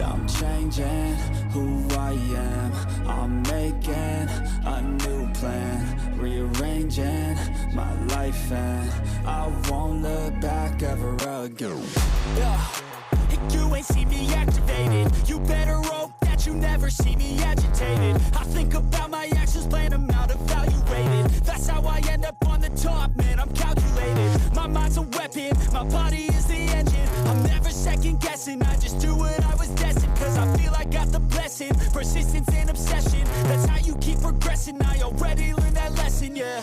I'm changing who I am. I'm making a new plan, rearranging my life, and I won't look back ever again. Yeah. You ain't see me activated. You better hope that you never see me agitated. I think about my actions, plan them out, evaluated. That's how I end up on the top, man, I'm calculated. My mind's a weapon, my body is the engine. I'm never second guessing, I just do what I was destined. Cause I feel I got the blessing, persistence and obsession. That's how you keep progressing, I already learned that lesson, yeah.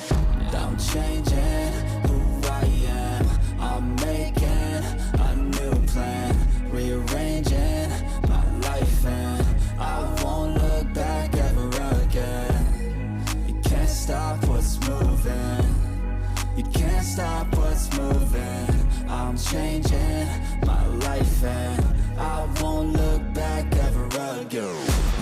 I'm changing who I am. I'm making a new plan, rearranging my life, and I won't look back ever again. You can't stop what's moving. You can't stop what's moving. I'm changing my life, and I won't look back ever again.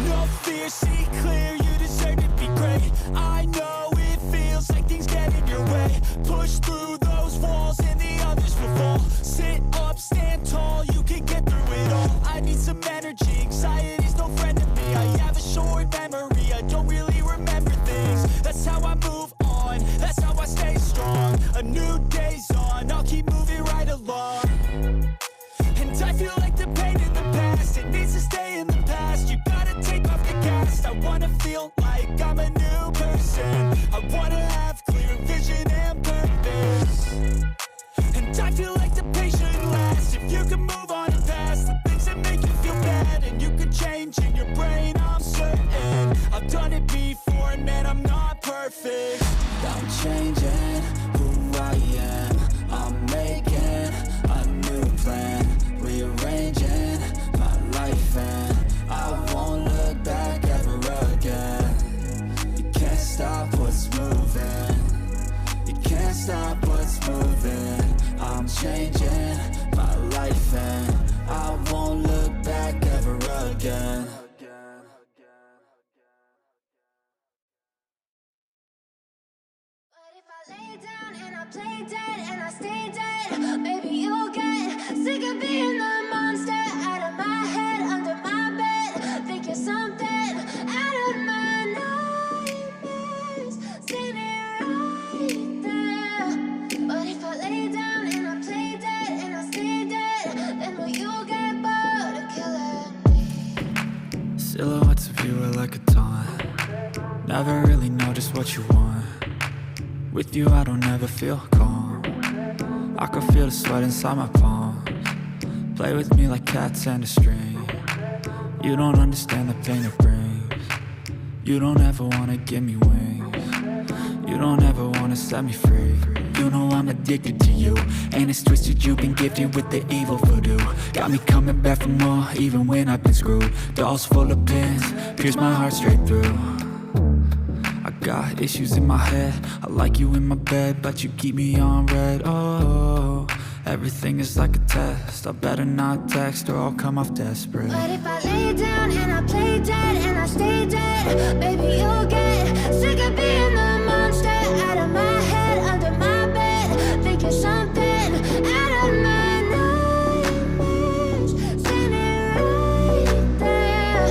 No fear, see clear, you deserve to be great. I know it feels like things get in your way. Push through those walls and the others will fall. Sit up, stand tall, you can get through it all. I need some energy, anxiety's no friend to me. I have a short memory, I don't really remember things. That's how I move on, that's how I stay strong. A new day's on, I'll keep moving right along. And I feel like the pain in the past, it needs to stay in the past. You gotta take off the cast. I wanna feel like I'm a new person. I wanna have clear vision and purpose. And I feel like the pain shouldn't last. If you can move on and past the things that make you feel bad, and you can change in your brain, I'm certain. I've done it before, and man, I'm not perfect. I'm changing who I am. I'm making a new plan, rearranging my life, and I won't look back ever again. You can't stop what's moving. You can't stop what's moving. I'm changing my life, and I won't look back ever again. But if I lay down and I play dead and I stay dead, maybe you'll get sick of being the monster out of my head, under my bed. Think you're something out of my nightmares, standing right there. But if I lay down and I play dead and I stay dead, then will you get bored of killing me? Silhouettes of you are like a taunt. Never really know just what you want. With you I don't ever feel calm. I can feel the sweat inside my palms. Play with me like cats and a string. You don't understand the pain it brings. You don't ever wanna give me wings. You don't ever wanna set me free. You know I'm addicted to you, and it's twisted, you've been gifted with the evil voodoo. Got me coming back for more, even when I've been screwed. Dolls full of pins, pierce my heart straight through. I got issues in my head, I like you in my bed, but you keep me on red. Oh, everything is like a test, I better not text or I'll come off desperate. But if I lay down and I play dead and I stay dead, baby you'll get sick of being the monster out of my head, under my bed. Think you're something out of my nightmares, standing right there.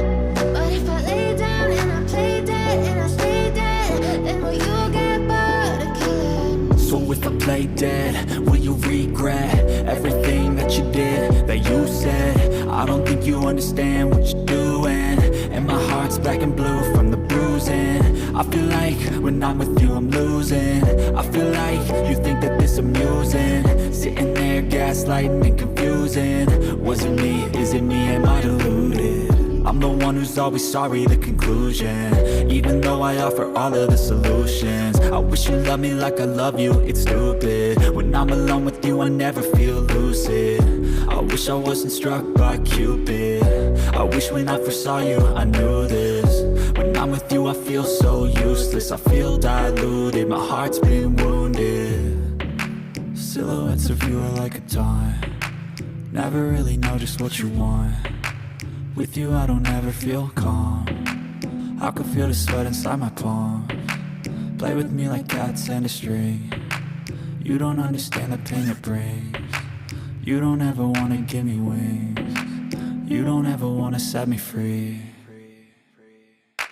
But if I lay down and I play dead and I stay dead, then will you get bored of killing me? So if I play dead, will you regret everything that you did, that you said? I don't think you understand what you're doing, and my heart's black and blue from the bruising. I feel like when I'm with you I'm losing. I feel like you think that this amusing, sitting there gaslighting and confusing. Was it me? Is it me? Am I deluded? I'm the one who's always sorry, the conclusion. Even though I offer all of the solutions, I wish you loved me like I love you, it's stupid. When I'm alone with you I never feel lucid. I wish I wasn't struck by Cupid. I wish when I first saw you I knew this. When I'm with you I feel so useless, I feel diluted, my heart's been wounded. Silhouettes of you are like a taunt. Never really know just what you want. With you I don't ever feel calm. I can feel the sweat inside my palms. Play with me like cats and a string. You don't understand the pain it brings. You don't ever wanna give me wings. You don't ever wanna set me free.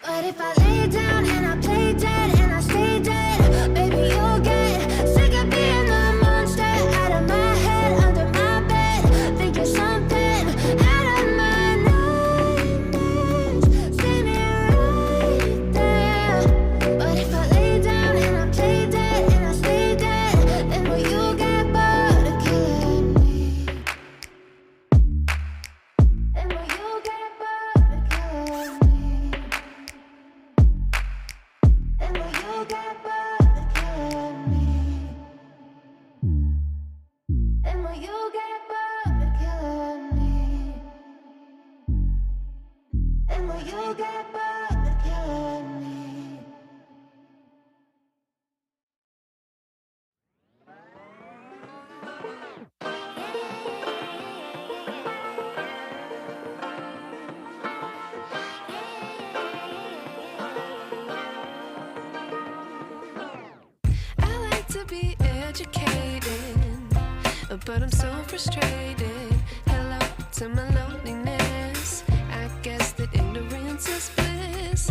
But if I lay down and I play dead and I stay dead, maybe you'll get sick of being the monster out of my head, under my bed, thinking something out of my nightmares. See me right there. But if I lay down and I play dead and I stay dead, then will you get bored of killing me? Then will you get bored of killing me? And will you get bored of killing me? And will you get bored of killing me? And will you get bored of killing me? I like to be educated, but I'm so frustrated. Hello to my loneliness. I guess that ignorance is bliss.